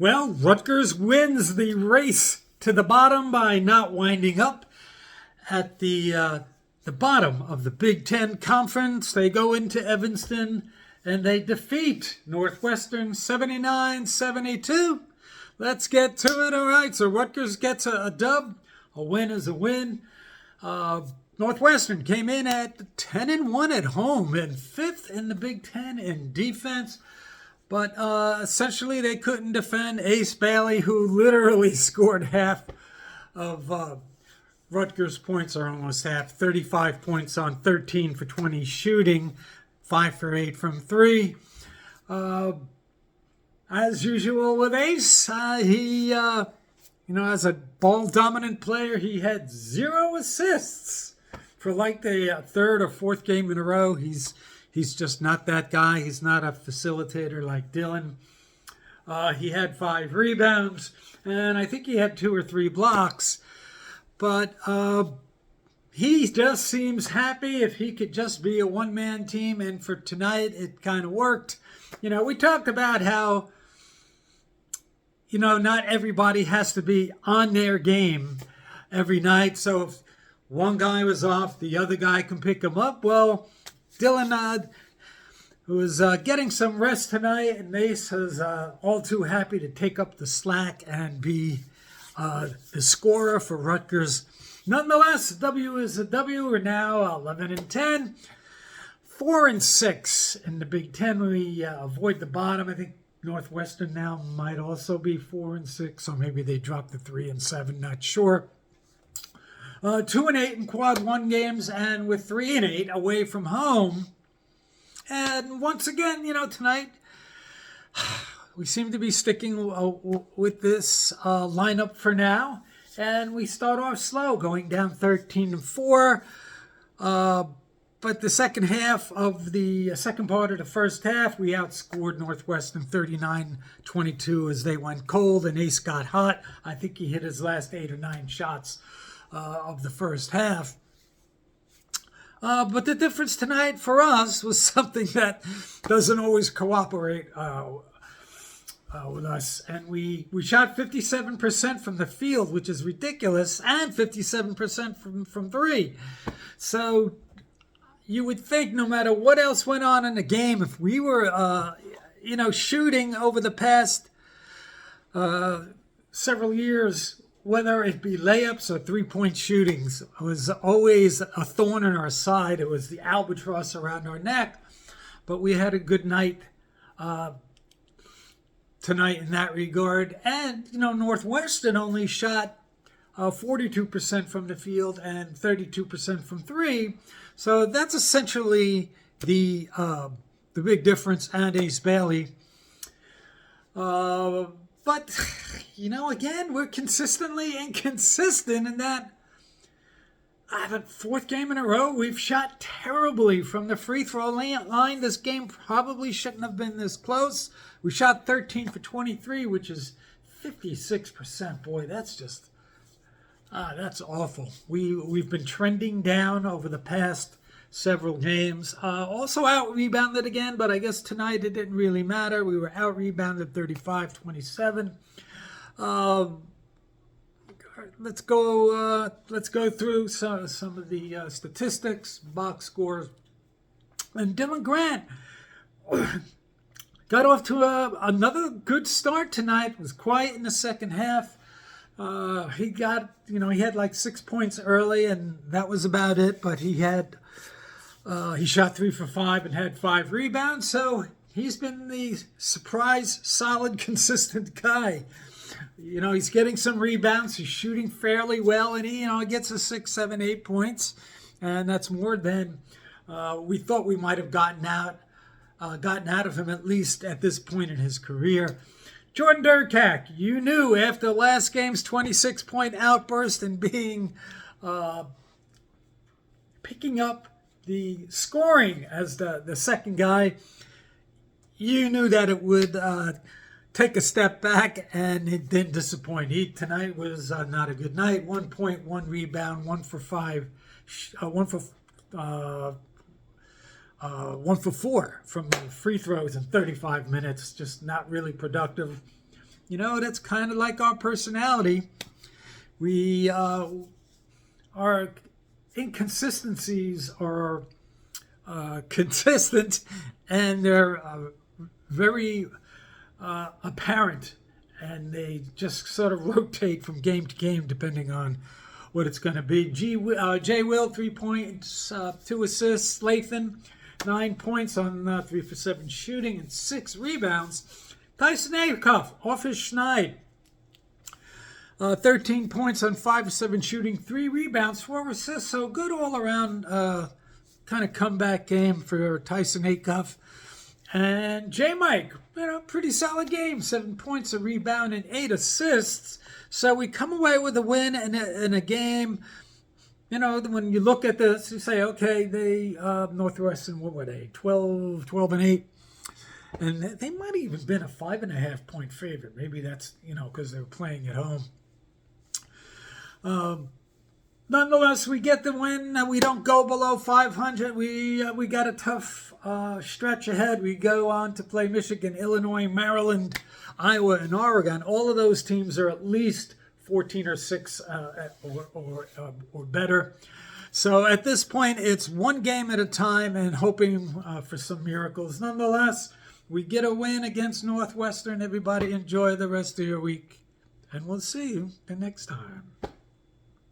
Well, Rutgers wins the race to the bottom by not winding up at the bottom of the Big Ten Conference. They go into Evanston and they defeat Northwestern 79-72. Let's get to it. All right, so Rutgers gets a dub. A win is a win. Northwestern came in at 10-1 at home and 5th in the Big Ten in defense. But essentially they couldn't defend Ace Bailey, who literally scored half of Rutgers' points, or almost half. 35 points on 13 for 20 shooting, 5 for 8 from 3. As usual with Ace, he, as a ball-dominant player, he had 0 assists for like the third or fourth game in a row. He's just not that guy. He's not a facilitator like Dylan. He had 5 rebounds, and I think he had 2 or 3 blocks. But he just seems happy if he could just be a one-man team, and for tonight it kind of worked. We talked about how, not everybody has to be on their game every night. So if one guy was off, the other guy can pick him up. Well, Dylan, who is getting some rest tonight, and Ace is all too happy to take up the slack and be the scorer for Rutgers. Nonetheless, W is a W. We're now 11-10, 4-6 in the Big Ten. We avoid the bottom. I think Northwestern now might also be 4-6, or maybe they dropped to 3-7. Not sure. 2-8 in quad 1 games, and with 3-8 away from home. And once again, tonight we seem to be sticking with this lineup for now. And we start off slow, going down 13-4. But the second half of the second part of the first half, we outscored Northwestern 39-22 as they went cold and Ace got hot. I think he hit his last 8 or 9 shots of the first half. But the difference tonight for us was something that doesn't always cooperate with us. And we shot 57% from the field, which is ridiculous, and 57% from 3. So you would think no matter what else went on in the game, if we were, shooting over the past several years, whether it be layups or three-point shootings, was always a thorn in our side. It was the albatross around our neck. But we had a good night tonight in that regard. And, Northwestern only shot 42% from the field and 32% from 3. So that's essentially the big difference. And Ace Bailey. But, again, we're consistently inconsistent in that the 4th game in a row, we've shot terribly from the free throw line. This game probably shouldn't have been this close. We shot 13 for 23, which is 56%. Boy, that's just, that's awful. We've been trending down over the past several games. Also out-rebounded again, but I guess tonight it didn't really matter. We were out-rebounded 35-27. Let's go through some of the statistics, box scores. And Dylan Grant got off to another good start tonight. Was quiet in the second half. He had like 6 points early, and that was about it. But he shot 3 for 5 and had 5 rebounds. So he's been the surprise, solid, consistent guy. He's getting some rebounds. He's shooting fairly well, and he gets us 6, 7, 8 points, and that's more than we thought we might have gotten out of him, at least at this point in his career. Jordan Durkak, you knew after last game's 26-point outburst and being picking up the scoring as the second guy, you knew that it would take a step back, and it didn't disappoint. Tonight was not a good night. 1 point, 1 rebound, 1 for 5, 1 for 4 from the free throws in 35 minutes. Just not really productive. You know, that's kind of like our personality. We our inconsistencies are consistent, and they're very apparent, and they just sort of rotate from game to game depending on what it's going to be. Jay Will, 3 points, 2 assists. Lathan, 9 points on 3 for 7 shooting and 6 rebounds. Tyson Acuff, off his schneid, 13 points on 5 for 7 shooting, 3 rebounds, 4 assists. So good all around kind of comeback game for Tyson Acuff. And J. Mike, you know, pretty solid game. 7 points, a rebound, and 8 assists. So we come away with a win in a game. You know, when you look at this, you say, okay, they Northwestern, what were they? 12 and 8. And they might have even been a 5.5 point favorite. Maybe that's, you know, because they were playing at home. Nonetheless, we get the win. We don't go below 500. We got a tough stretch ahead. We go on to play Michigan, Illinois, Maryland, Iowa, and Oregon. All of those teams are at least 14 or 6 or better. So at this point, it's one game at a time and hoping for some miracles. Nonetheless, we get a win against Northwestern. Everybody enjoy the rest of your week, and we'll see you the next time.